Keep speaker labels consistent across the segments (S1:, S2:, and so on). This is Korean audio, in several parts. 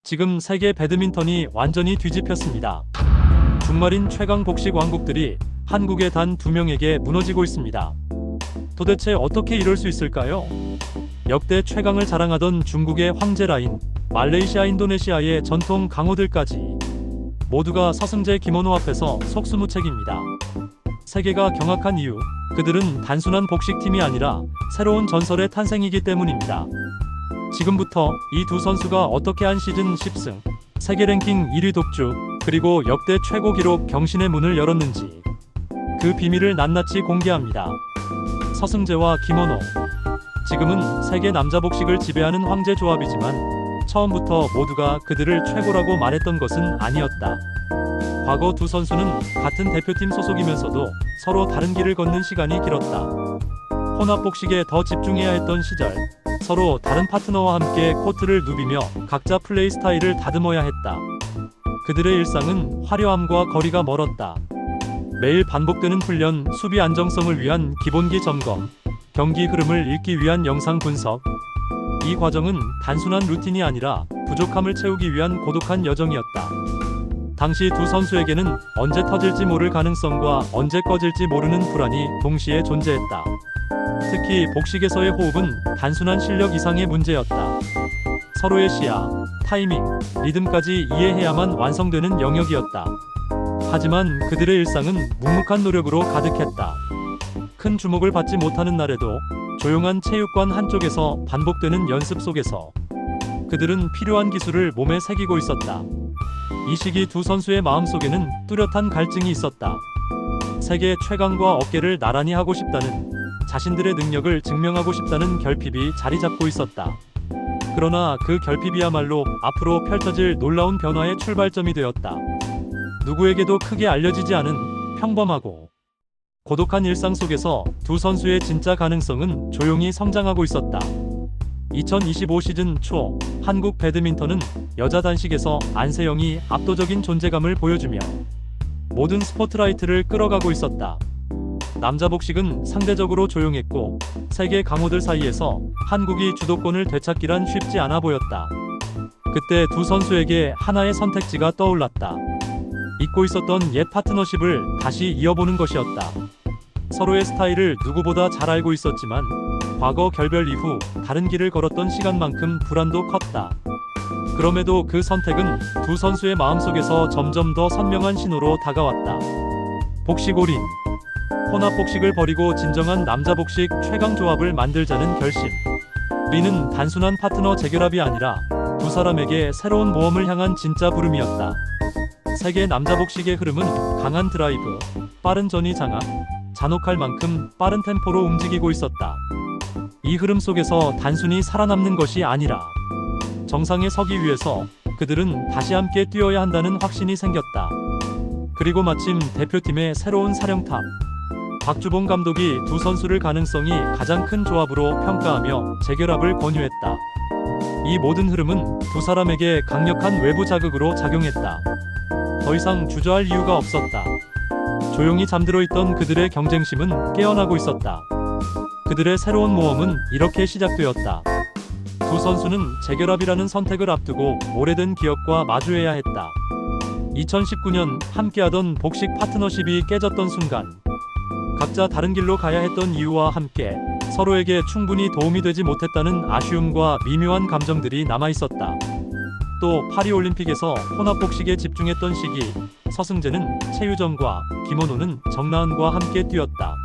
S1: 지금 세계 배드민턴이 완전히 뒤집혔습니다. 중마린 최강 복식 왕국들이 한국의 단 2명에게 무너지고 있습니다. 도대체 어떻게 이럴 수 있을까요? 역대 최강을 자랑하던 중국의 황제 라인, 말레이시아, 인도네시아의 전통 강호들까지 모두가 서승재 김원호 앞에서 속수무책입니다. 세계가 경악한 이유, 그들은 단순한 복식팀이 아니라 새로운 전설의 탄생이기 때문입니다. 지금부터 이 두 선수가 어떻게 한 시즌 10승, 세계 랭킹 1위 독주, 그리고 역대 최고 기록 경신의 문을 열었는지 그 비밀을 낱낱이 공개합니다. 서승재와 김원호, 지금은 세계 남자 복식을 지배하는 황제 조합이지만 처음부터 모두가 그들을 최고라고 말했던 것은 아니었다. 과거 두 선수는 같은 대표팀 소속이면서도 서로 다른 길을 걷는 시간이 길었다. 혼합 복식에 더 집중해야 했던 시절, 서로 다른 파트너와 함께 코트를 누비며 각자 플레이 스타일을 다듬어야 했다. 그들의 일상은 화려함과 거리가 멀었다. 매일 반복되는 훈련, 수비 안정성을 위한 기본기 점검, 경기 흐름을 읽기 위한 영상 분석. 이 과정은 단순한 루틴이 아니라 부족함을 채우기 위한 고독한 여정이었다. 당시 두 선수에게는 언제 터질지 모를 가능성과 언제 꺼질지 모르는 불안이 동시에 존재했다. 특히 복식에서의 호흡은 단순한 실력 이상의 문제였다. 서로의 시야, 타이밍, 리듬까지 이해해야만 완성되는 영역이었다. 하지만 그들의 일상은 묵묵한 노력으로 가득했다. 큰 주목을 받지 못하는 날에도 조용한 체육관 한쪽에서 반복되는 연습 속에서 그들은 필요한 기술을 몸에 새기고 있었다. 이 시기 두 선수의 마음속에는 뚜렷한 갈증이 있었다. 세계 최강과 어깨를 나란히 하고 싶다는, 자신들의 능력을 증명하고 싶다는 결핍이 자리 잡고 있었다. 그러나 그 결핍이야말로 앞으로 펼쳐질 놀라운 변화의 출발점이 되었다. 누구에게도 크게 알려지지 않은 평범하고 고독한 일상 속에서 두 선수의 진짜 가능성은 조용히 성장하고 있었다. 2025 시즌 초 한국 배드민턴은 여자 단식에서 안세영이 압도적인 존재감을 보여주며 모든 스포트라이트를 끌어가고 있었다. 남자 복식은 상대적으로 조용했고 세계 강호들 사이에서 한국이 주도권을 되찾기란 쉽지 않아 보였다. 그때 두 선수에게 하나의 선택지가 떠올랐다. 잊고 있었던 옛 파트너십을 다시 이어보는 것이었다. 서로의 스타일을 누구보다 잘 알고 있었지만 과거 결별 이후 다른 길을 걸었던 시간만큼 불안도 컸다. 그럼에도 그 선택은 두 선수의 마음속에서 점점 더 선명한 신호로 다가왔다. 복식 올인, 혼합 복식을 버리고 진정한 남자 복식 최강 조합을 만들자는 결심. 우리는 단순한 파트너 재결합이 아니라 두 사람에게 새로운 모험을 향한 진짜 부름이었다. 세계 남자 복식의 흐름은 강한 드라이브, 빠른 전위 장악, 잔혹할 만큼 빠른 템포로 움직이고 있었다. 이 흐름 속에서 단순히 살아남는 것이 아니라 정상에 서기 위해서 그들은 다시 함께 뛰어야 한다는 확신이 생겼다. 그리고 마침 대표팀의 새로운 사령탑, 박주봉 감독이 두 선수를 가능성이 가장 큰 조합으로 평가하며 재결합을 권유했다. 이 모든 흐름은 두 사람에게 강력한 외부 자극으로 작용했다. 더 이상 주저할 이유가 없었다. 조용히 잠들어 있던 그들의 경쟁심은 깨어나고 있었다. 그들의 새로운 모험은 이렇게 시작되었다. 두 선수는 재결합이라는 선택을 앞두고 오래된 기억과 마주해야 했다. 2019년 함께하던 복식 파트너십이 깨졌던 순간, 각자 다른 길로 가야 했던 이유와 함께 서로에게 충분히 도움이 되지 못했다는 아쉬움과 미묘한 감정들이 남아있었다. 또 파리올림픽에서 혼합 복식에 집중했던 시기, 서승재는 최유정과 김원호는 정나은과 함께 뛰었다.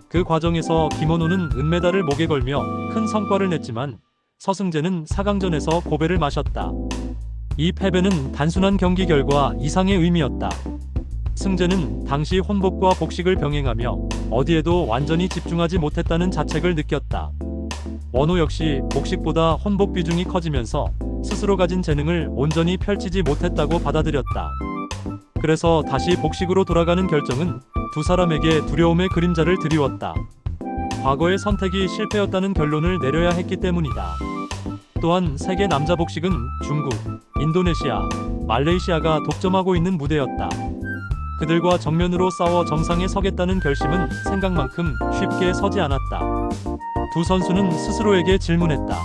S1: 그 과정에서 김원호는 은메달을 목에 걸며 큰 성과를 냈지만 서승재는 4강전에서 고배를 마셨다. 이 패배는 단순한 경기 결과 이상의 의미였다. 승재는 당시 혼복과 복식을 병행하며 어디에도 완전히 집중하지 못했다는 자책을 느꼈다. 원호 역시 복식보다 혼복 비중이 커지면서 스스로 가진 재능을 온전히 펼치지 못했다고 받아들였다. 그래서 다시 복식으로 돌아가는 결정은 두 사람에게 두려움의 그림자를 드리웠다. 과거의 선택이 실패였다는 결론을 내려야 했기 때문이다. 또한 세계 남자 복식은 중국, 인도네시아, 말레이시아가 독점하고 있는 무대였다. 그들과 정면으로 싸워 정상에 서겠다는 결심은 생각만큼 쉽게 서지 않았다. 두 선수는 스스로에게 질문했다.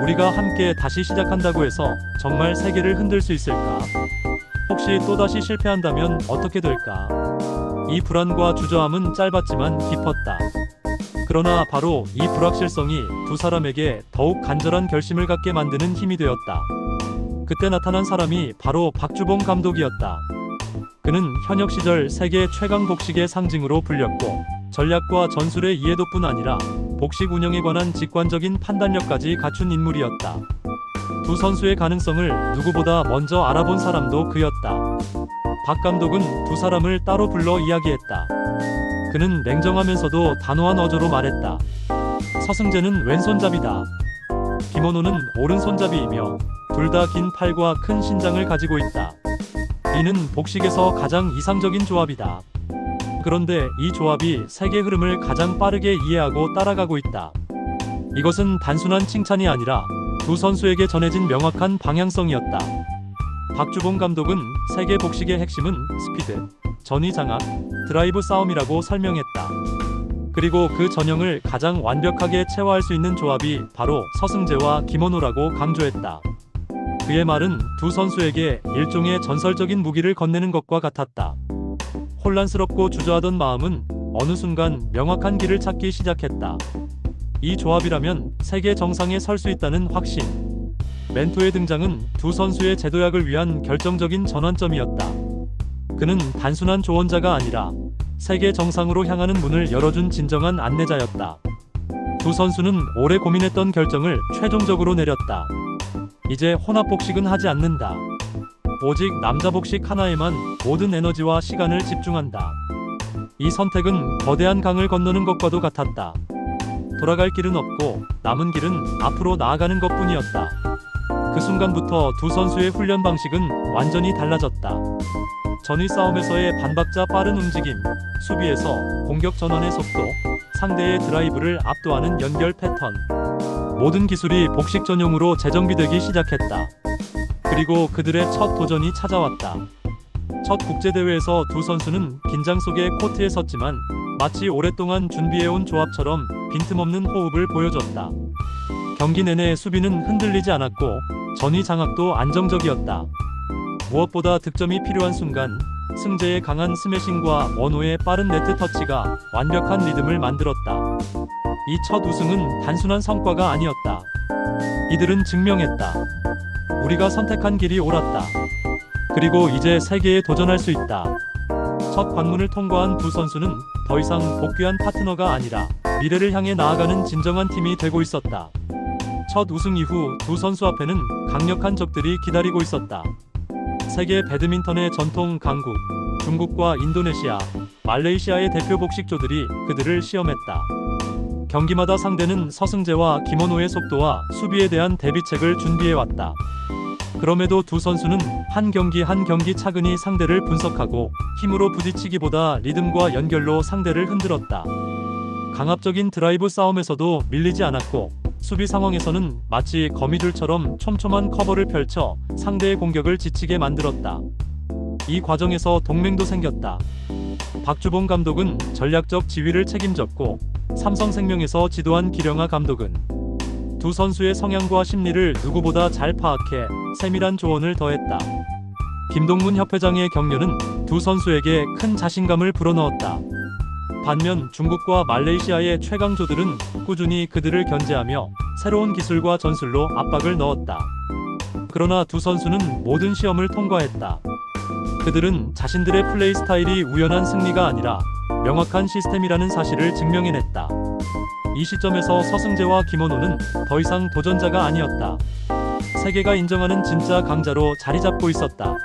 S1: 우리가 함께 다시 시작한다고 해서 정말 세계를 흔들 수 있을까? 혹시 또다시 실패한다면 어떻게 될까? 이 불안과 주저함은 짧았지만 깊었다. 그러나 바로 이 불확실성이 두 사람에게 더욱 간절한 결심을 갖게 만드는 힘이 되었다. 그때 나타난 사람이 바로 박주봉 감독이었다. 그는 현역 시절 세계 최강 복식의 상징으로 불렸고 전략과 전술의 이해도뿐 아니라 복식 운영에 관한 직관적인 판단력까지 갖춘 인물이었다. 두 선수의 가능성을 누구보다 먼저 알아본 사람도 그였다. 박 감독은 두 사람을 따로 불러 이야기했다. 그는 냉정하면서도 단호한 어조로 말했다. 서승재는 왼손잡이다. 김원호는 오른손잡이이며 둘 다 긴 팔과 큰 신장을 가지고 있다. 이는 복식에서 가장 이상적인 조합이다. 그런데 이 조합이 세계 흐름을 가장 빠르게 이해하고 따라가고 있다. 이것은 단순한 칭찬이 아니라 두 선수에게 전해진 명확한 방향성이었다. 박주봉 감독은 세계 복식의 핵심은 스피드, 전위 장악, 드라이브 싸움이라고 설명했다. 그리고 그 전형을 가장 완벽하게 체화할 수 있는 조합이 바로 서승재와 김원호라고 강조했다. 그의 말은 두 선수에게 일종의 전설적인 무기를 건네는 것과 같았다. 혼란스럽고 주저하던 마음은 어느 순간 명확한 길을 찾기 시작했다. 이 조합이라면 세계 정상에 설 수 있다는 확신. 멘토의 등장은 두 선수의 재도약을 위한 결정적인 전환점이었다. 그는 단순한 조언자가 아니라 세계 정상으로 향하는 문을 열어준 진정한 안내자였다. 두 선수는 오래 고민했던 결정을 최종적으로 내렸다. 이제 혼합복식은 하지 않는다. 오직 남자복식 하나에만 모든 에너지와 시간을 집중한다. 이 선택은 거대한 강을 건너는 것과도 같았다. 돌아갈 길은 없고 남은 길은 앞으로 나아가는 것뿐이었다. 그 순간부터 두 선수의 훈련 방식은 완전히 달라졌다. 전위 싸움에서의 반박자 빠른 움직임, 수비에서 공격 전환의 속도, 상대의 드라이브를 압도하는 연결 패턴. 모든 기술이 복식 전용으로 재정비되기 시작했다. 그리고 그들의 첫 도전이 찾아왔다. 첫 국제대회에서 두 선수는 긴장 속에 코트에 섰지만 마치 오랫동안 준비해온 조합처럼 빈틈없는 호흡을 보여줬다. 경기 내내 수비는 흔들리지 않았고 전위 장악도 안정적이었다. 무엇보다 득점이 필요한 순간 승재의 강한 스매싱과 원호의 빠른 네트 터치가 완벽한 리듬을 만들었다. 이 첫 우승은 단순한 성과가 아니었다. 이들은 증명했다. 우리가 선택한 길이 옳았다. 그리고 이제 세계에 도전할 수 있다. 첫 관문을 통과한 두 선수는 더 이상 복귀한 파트너가 아니라 미래를 향해 나아가는 진정한 팀이 되고 있었다. 첫 우승 이후 두 선수 앞에는 강력한 적들이 기다리고 있었다. 세계 배드민턴의 전통 강국, 중국과 인도네시아, 말레이시아의 대표 복식조들이 그들을 시험했다. 경기마다 상대는 서승재와 김원호의 속도와 수비에 대한 대비책을 준비해왔다. 그럼에도 두 선수는 한 경기 한 경기 차근히 상대를 분석하고 힘으로 부딪히기보다 리듬과 연결로 상대를 흔들었다. 강압적인 드라이브 싸움에서도 밀리지 않았고 수비 상황에서는 마치 거미줄처럼 촘촘한 커버를 펼쳐 상대의 공격을 지치게 만들었다. 이 과정에서 동맹도 생겼다. 박주봉 감독은 전략적 지휘를 책임졌고 삼성생명에서 지도한 기령아 감독은 두 선수의 성향과 심리를 누구보다 잘 파악해 세밀한 조언을 더했다. 김동문 협회장의 격려는 두 선수에게 큰 자신감을 불어넣었다. 반면 중국과 말레이시아의 최강조들은 꾸준히 그들을 견제하며 새로운 기술과 전술로 압박을 넣었다. 그러나 두 선수는 모든 시험을 통과했다. 그들은 자신들의 플레이 스타일이 우연한 승리가 아니라 명확한 시스템이라는 사실을 증명해냈다. 이 시점에서 서승재와 김원호는 더 이상 도전자가 아니었다. 세계가 인정하는 진짜 강자로 자리 잡고 있었다.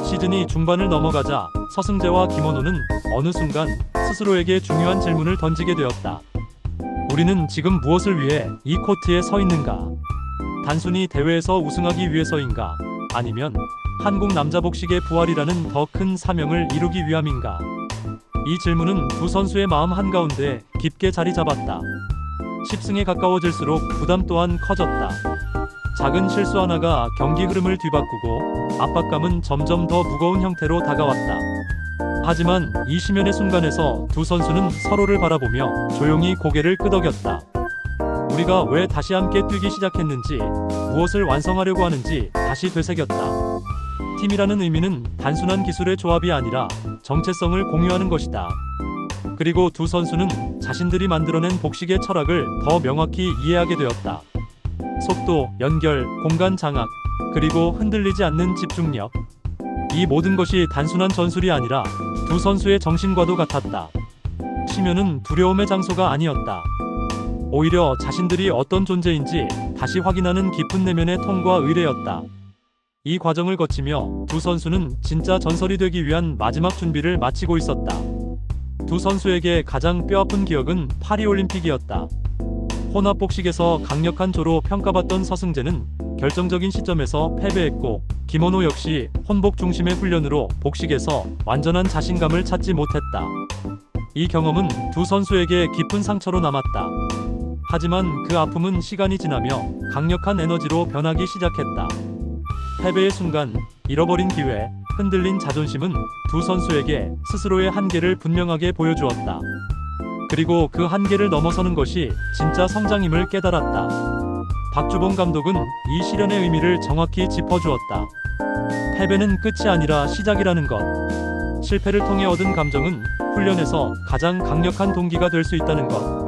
S1: 시즌이 중반을 넘어가자 서승재와 김원호는 어느 순간 스스로에게 중요한 질문을 던지게 되었다. 우리는 지금 무엇을 위해 이 코트에 서 있는가? 단순히 대회에서 우승하기 위해서인가? 아니면 한국 남자 복식의 부활이라는 더 큰 사명을 이루기 위함인가? 이 질문은 두 선수의 마음 한가운데 깊게 자리 잡았다. 10승에 가까워질수록 부담 또한 커졌다. 작은 실수 하나가 경기 흐름을 뒤바꾸고 압박감은 점점 더 무거운 형태로 다가왔다. 하지만 이 심연의 순간에서 두 선수는 서로를 바라보며 조용히 고개를 끄덕였다. 우리가 왜 다시 함께 뛰기 시작했는지, 무엇을 완성하려고 하는지 다시 되새겼다. 팀이라는 의미는 단순한 기술의 조합이 아니라 정체성을 공유하는 것이다. 그리고 두 선수는 자신들이 만들어낸 복식의 철학을 더 명확히 이해하게 되었다. 속도, 연결, 공간 장악, 그리고 흔들리지 않는 집중력. 이 모든 것이 단순한 전술이 아니라 두 선수의 정신과도 같았다. 심연은 두려움의 장소가 아니었다. 오히려 자신들이 어떤 존재인지 다시 확인하는 깊은 내면의 통과 의례였다. 이 과정을 거치며 두 선수는 진짜 전설이 되기 위한 마지막 준비를 마치고 있었다. 두 선수에게 가장 뼈아픈 기억은 파리올림픽이었다. 혼합복식에서 강력한 조로 평가받던 서승재는 결정적인 시점에서 패배했고, 김원호 역시 혼복 중심의 훈련으로 복식에서 완전한 자신감을 찾지 못했다. 이 경험은 두 선수에게 깊은 상처로 남았다. 하지만 그 아픔은 시간이 지나며 강력한 에너지로 변하기 시작했다. 패배의 순간, 잃어버린 기회, 흔들린 자존심은 두 선수에게 스스로의 한계를 분명하게 보여주었다. 그리고 그 한계를 넘어서는 것이 진짜 성장임을 깨달았다. 박주봉 감독은 이 시련의 의미를 정확히 짚어주었다. 패배는 끝이 아니라 시작이라는 것. 실패를 통해 얻은 감정은 훈련에서 가장 강력한 동기가 될 수 있다는 것.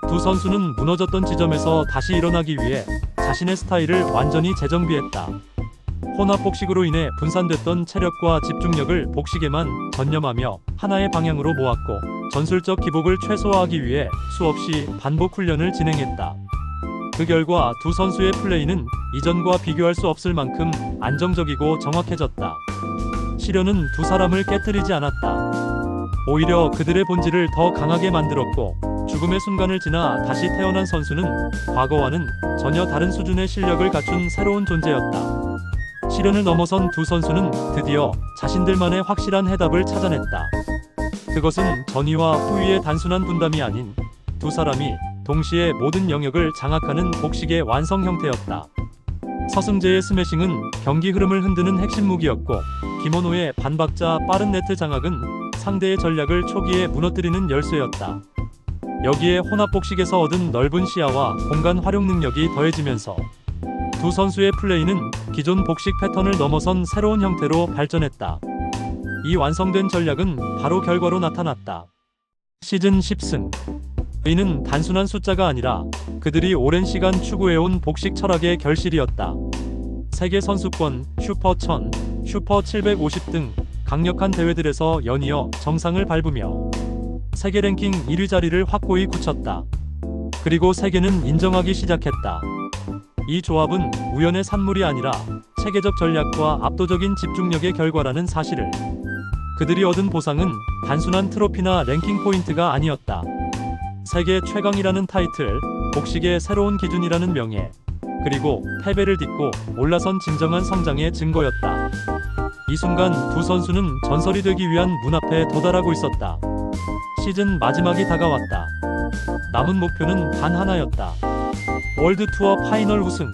S1: 두 선수는 무너졌던 지점에서 다시 일어나기 위해 자신의 스타일을 완전히 재정비했다. 혼합복식으로 인해 분산됐던 체력과 집중력을 복식에만 전념하며 하나의 방향으로 모았고, 전술적 기복을 최소화하기 위해 수없이 반복 훈련을 진행했다. 그 결과 두 선수의 플레이는 이전과 비교할 수 없을 만큼 안정적이고 정확해졌다. 시련은 두 사람을 깨뜨리지 않았다. 오히려 그들의 본질을 더 강하게 만들었고, 죽음의 순간을 지나 다시 태어난 선수는 과거와는 전혀 다른 수준의 실력을 갖춘 새로운 존재였다. 시련을 넘어선 두 선수는 드디어 자신들만의 확실한 해답을 찾아냈다. 그것은 전위와 후위의 단순한 분담이 아닌 두 사람이 동시에 모든 영역을 장악하는 복식의 완성 형태였다. 서승재의 스매싱은 경기 흐름을 흔드는 핵심 무기였고, 김원호의 반박자 빠른 네트 장악은 상대의 전략을 초기에 무너뜨리는 열쇠였다. 여기에 혼합복식에서 얻은 넓은 시야와 공간 활용 능력이 더해지면서 두 선수의 플레이는 기존 복식 패턴을 넘어선 새로운 형태로 발전했다. 이 완성된 전략은 바로 결과로 나타났다. 시즌 10승. 이는 단순한 숫자가 아니라 그들이 오랜 시간 추구해온 복식 철학의 결실이었다. 세계 선수권, 슈퍼 1000, 슈퍼 750 등 강력한 대회들에서 연이어 정상을 밟으며 세계 랭킹 1위 자리를 확고히 굳혔다. 그리고 세계는 인정하기 시작했다. 이 조합은 우연의 산물이 아니라 체계적 전략과 압도적인 집중력의 결과라는 사실을. 그들이 얻은 보상은 단순한 트로피나 랭킹 포인트가 아니었다. 세계 최강이라는 타이틀, 복식의 새로운 기준이라는 명예, 그리고 패배를 딛고 올라선 진정한 성장의 증거였다. 이 순간 두 선수는 전설이 되기 위한 문 앞에 도달하고 있었다. 시즌 마지막이 다가왔다. 남은 목표는 단 하나였다. 월드 투어 파이널 우승.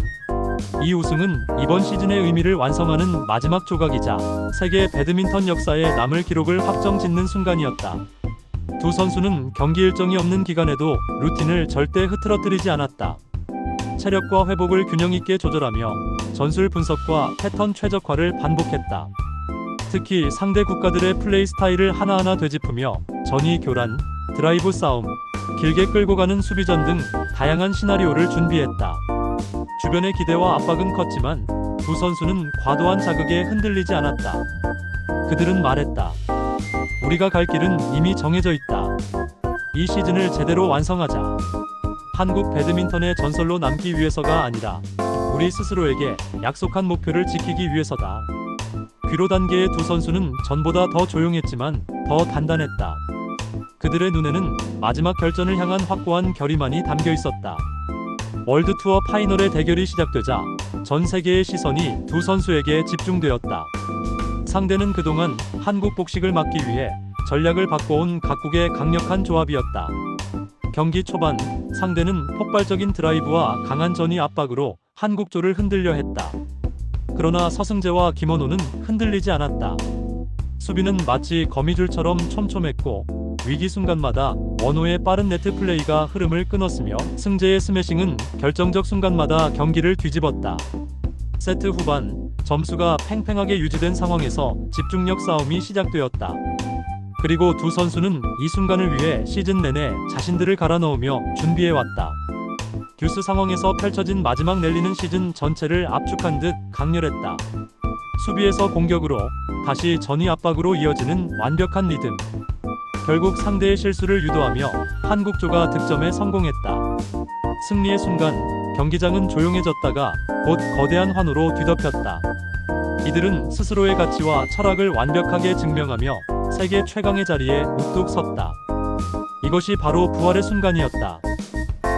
S1: 이 우승은 이번 시즌의 의미를 완성하는 마지막 조각이자 세계 배드민턴 역사에 남을 기록을 확정 짓는 순간이었다. 두 선수는 경기 일정이 없는 기간에도 루틴을 절대 흐트러뜨리지 않았다. 체력과 회복을 균형 있게 조절하며 전술 분석과 패턴 최적화를 반복했다. 특히 상대 국가들의 플레이 스타일을 하나하나 되짚으며 전위 교란, 드라이브 싸움, 길게 끌고 가는 수비전 등 다양한 시나리오를 준비했다. 주변의 기대와 압박은 컸지만 두 선수는 과도한 자극에 흔들리지 않았다. 그들은 말했다. 우리가 갈 길은 이미 정해져 있다. 이 시즌을 제대로 완성하자. 한국 배드민턴의 전설로 남기 위해서가 아니라 우리 스스로에게 약속한 목표를 지키기 위해서다. 귀로 단계의 두 선수는 전보다 더 조용했지만 더 단단했다. 그들의 눈에는 마지막 결전을 향한 확고한 결의만이 담겨 있었다. 월드 투어 파이널의 대결이 시작되자 전 세계의 시선이 두 선수에게 집중되었다. 상대는 그동안 한국 복식을 막기 위해 전략을 바꿔온 각국의 강력한 조합이었다. 경기 초반 상대는 폭발적인 드라이브와 강한 전위 압박으로 한국조를 흔들려 했다. 그러나 서승재와 김원호는 흔들리지 않았다. 수비는 마치 거미줄처럼 촘촘했고 위기 순간마다 원호의 빠른 네트 플레이가 흐름을 끊었으며 승재의 스매싱은 결정적 순간마다 경기를 뒤집었다. 세트 후반, 점수가 팽팽하게 유지된 상황에서 집중력 싸움이 시작되었다. 그리고 두 선수는 이 순간을 위해 시즌 내내 자신들을 갈아넣으며 준비해왔다. 듀스 상황에서 펼쳐진 마지막 랠리는 시즌 전체를 압축한 듯 강렬했다. 수비에서 공격으로, 다시 전위 압박으로 이어지는 완벽한 리듬. 결국 상대의 실수를 유도하며 한국조가 득점에 성공했다. 승리의 순간, 경기장은 조용해졌다가 곧 거대한 환호로 뒤덮였다. 이들은 스스로의 가치와 철학을 완벽하게 증명하며 세계 최강의 자리에 우뚝 섰다. 이것이 바로 부활의 순간이었다.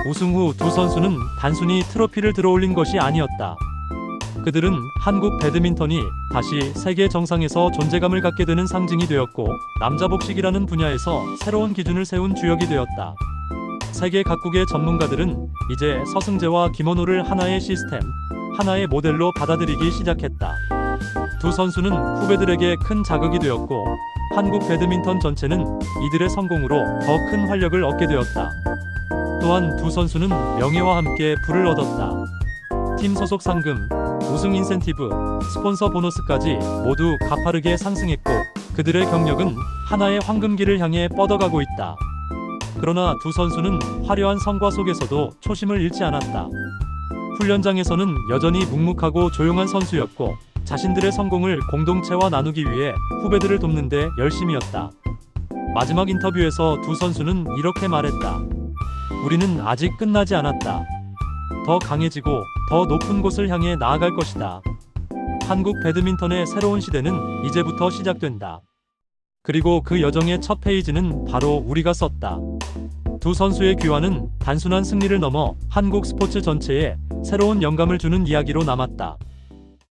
S1: 우승 후 두 선수는 단순히 트로피를 들어올린 것이 아니었다. 그들은 한국 배드민턴이 다시 세계 정상에서 존재감을 갖게 되는 상징이 되었고, 남자 복식이라는 분야에서 새로운 기준을 세운 주역이 되었다. 세계 각국의 전문가들은 이제 서승재와 김원호를 하나의 시스템, 하나의 모델로 받아들이기 시작했다. 두 선수는 후배들에게 큰 자극이 되었고, 한국 배드민턴 전체는 이들의 성공으로 더 큰 활력을 얻게 되었다. 또한 두 선수는 명예와 함께 부를 얻었다. 팀 소속 상금, 우승 인센티브, 스폰서 보너스까지 모두 가파르게 상승했고, 그들의 경력은 하나의 황금기를 향해 뻗어가고 있다. 그러나 두 선수는 화려한 성과 속에서도 초심을 잃지 않았다. 훈련장에서는 여전히 묵묵하고 조용한 선수였고, 자신들의 성공을 공동체와 나누기 위해 후배들을 돕는 데 열심이었다. 마지막 인터뷰에서 두 선수는 이렇게 말했다. 우리는 아직 끝나지 않았다. 더 강해지고 더 높은 곳을 향해 나아갈 것이다. 한국 배드민턴의 새로운 시대는 이제부터 시작된다. 그리고 그 여정의 첫 페이지는 바로 우리가 썼다. 두 선수의 귀환은 단순한 승리를 넘어 한국 스포츠 전체에 새로운 영감을 주는 이야기로 남았다.